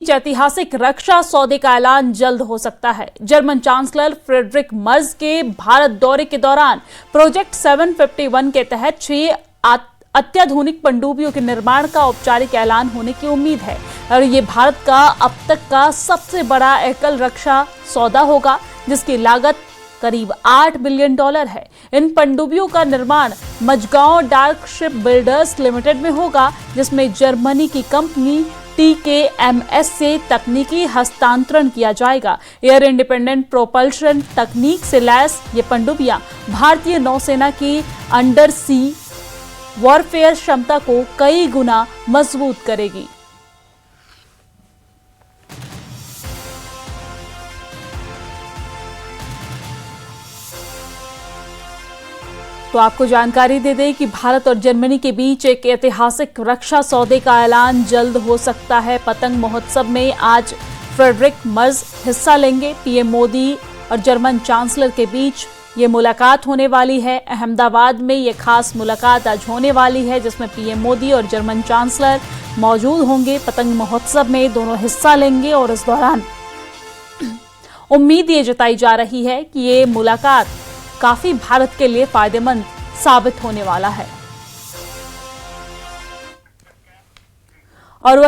ऐतिहासिक रक्षा सौदे का ऐलान जल्द हो सकता है। जर्मन चांसलर फ्रेडरिक मर्ज के भारत दौरे के दौरान प्रोजेक्ट 751 के तहत 6 अत्याधुनिक पनडुब्बियों के निर्माण का औपचारिक ऐलान होने की उम्मीद है और ये भारत का अब तक का सबसे बड़ा एकल रक्षा सौदा होगा, जिसकी लागत करीब $8 बिलियन है। इन पनडुब्बियों का निर्माण Mazagon dock ship builders limited में होगा, जिसमें जर्मनी की कंपनी TKMS से तकनीकी हस्तांतरण किया जाएगा। एयर इंडिपेंडेंट प्रोपल्शन तकनीक से लैस ये पनडुब्बियां भारतीय नौसेना की अंडर सी वॉरफेयर क्षमता को कई गुना मजबूत करेगी। तो आपको जानकारी दे दें कि भारत और जर्मनी के बीच एक ऐतिहासिक रक्षा सौदे का ऐलान जल्द हो सकता है। पतंग महोत्सव में आज फ्रेडरिक मर्ज हिस्सा लेंगे। पीएम मोदी और जर्मन चांसलर के बीच ये मुलाकात होने वाली है। अहमदाबाद में ये खास मुलाकात आज होने वाली है, जिसमें पीएम मोदी और जर्मन चांसलर मौजूद होंगे। पतंग महोत्सव में दोनों हिस्सा लेंगे और इस दौरान उम्मीद ये जताई जा रही है कि ये मुलाकात काफी भारत के लिए फायदेमंद साबित होने वाला है। और